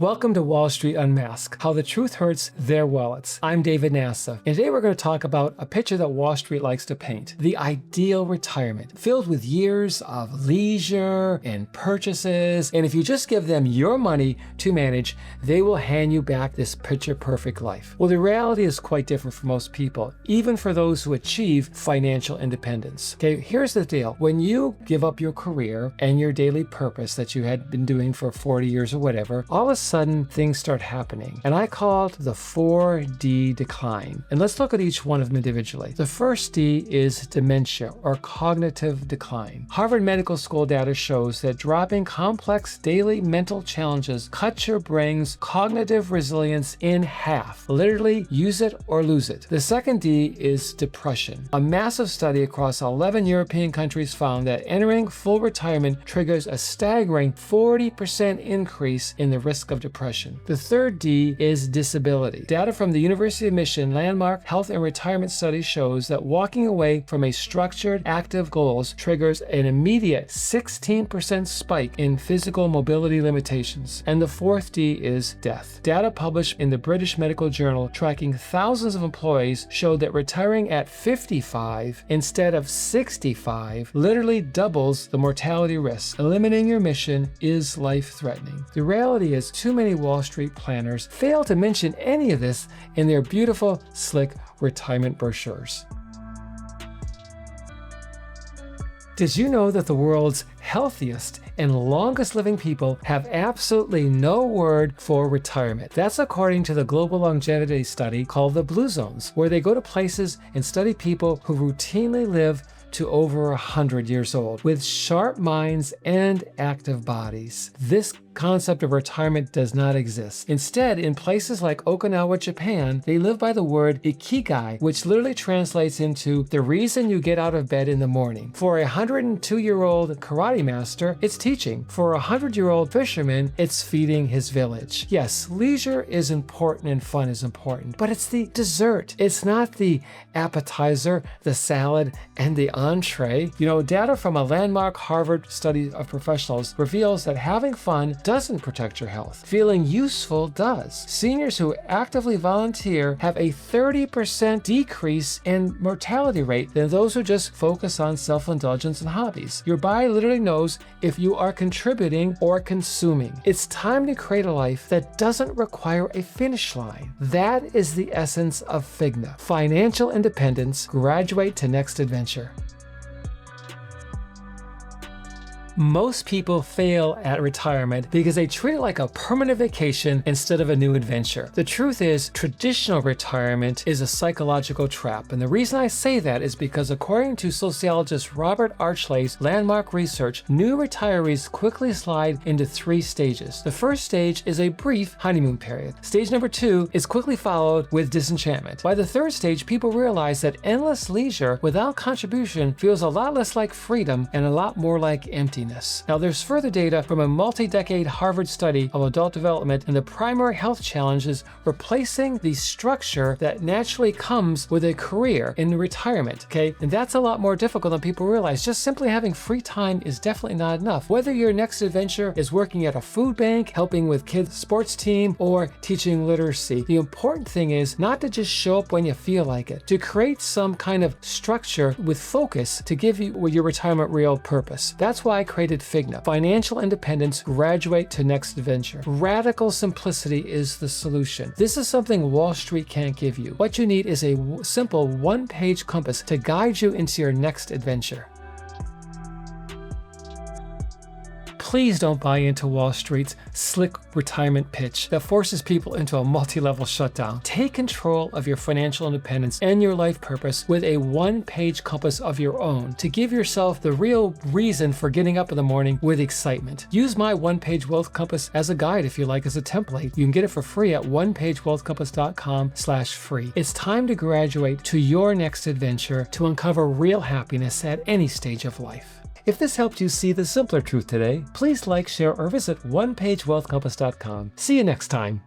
Welcome to Wall Street Unmasked, how the truth hurts their wallets. I'm David Nassief, and today we're going to talk about a picture that Wall Street likes to paint, the ideal retirement, filled with years of leisure and purchases, and if you just give them your money to manage, they will hand you back this picture-perfect life. Well, the reality is quite different for most people, even for those who achieve financial independence. Okay, here's the deal. When you give up your career and your daily purpose that you had been doing for 40 years or whatever, all of a sudden things start happening. And I call it the 4D decline. And let's look at each one of them individually. The first D is dementia or cognitive decline. Harvard Medical School data shows that dropping complex daily mental challenges cuts your brain's cognitive resilience in half. Literally, use it or lose it. The second D is depression. A massive study across 11 European countries found that entering full retirement triggers a staggering 40% increase in the risk of depression. The third D is disability. Data from the University of Michigan Landmark Health and Retirement Study shows that walking away from a structured, active goals triggers an immediate 16% spike in physical mobility limitations. And the fourth D is death. Data published in the British Medical Journal tracking thousands of employees showed that retiring at 55 instead of 65 literally doubles the mortality risk. Eliminating your mission is life-threatening. The reality is too many Wall Street planners fail to mention any of this in their beautiful, slick retirement brochures. Did you know that the world's healthiest and longest living people have absolutely no word for retirement? That's according to the global longevity study called the Blue Zones, where they go to places and study people who routinely live to over 100 years old with sharp minds and active bodies. This concept of retirement does not exist. Instead, in places like Okinawa, Japan, they live by the word ikigai, which literally translates into the reason you get out of bed in the morning. For a 102-year-old karate master, it's teaching. For a 100-year-old fisherman, it's feeding his village. Yes, leisure is important and fun is important, but it's the dessert. It's not the appetizer, the salad, and the entree. You know, data from a landmark Harvard study of professionals reveals that having fun doesn't protect your health. Feeling useful does. Seniors who actively volunteer have a 30% decrease in mortality rate than those who just focus on self-indulgence and hobbies. Your body literally knows if you are contributing or consuming. It's time to create a life that doesn't require a finish line. That is the essence of FIGNA. Financial independence, graduate to next adventure. Most people fail at retirement because they treat it like a permanent vacation instead of a new adventure. The truth is, traditional retirement is a psychological trap. And the reason I say that is because according to sociologist Robert Archlay's landmark research, new retirees quickly slide into 3 stages. The first stage is a brief honeymoon period. Stage number 2 is quickly followed with disenchantment. By the third stage, people realize that endless leisure without contribution feels a lot less like freedom and a lot more like emptiness. Now, there's further data from a multi-decade Harvard study of adult development and the primary health challenges replacing the structure that naturally comes with a career in retirement, okay? And that's a lot more difficult than people realize. Just simply having free time is definitely not enough. Whether your next adventure is working at a food bank, helping with kids' sports team, or teaching literacy, the important thing is not to just show up when you feel like it, to create some kind of structure with focus to give you your retirement real purpose. That's why I created FIGNA, Financial Independence, Graduate to Next Adventure. Radical simplicity is the solution. This is something Wall Street can't give you. What you need is a simple one-page compass to guide you into your next adventure. Please don't buy into Wall Street's slick retirement pitch that forces people into a multi-level shutdown. Take control of your financial independence and your life purpose with a one-page compass of your own to give yourself the real reason for getting up in the morning with excitement. Use my one-page wealth compass as a guide if you like, as a template. You can get it for free at onepagewealthcompass.com/free. It's time to graduate to your next adventure to uncover real happiness at any stage of life. If this helped you see the simpler truth today, please like, share, or visit onepagewealthcompass.com. See you next time.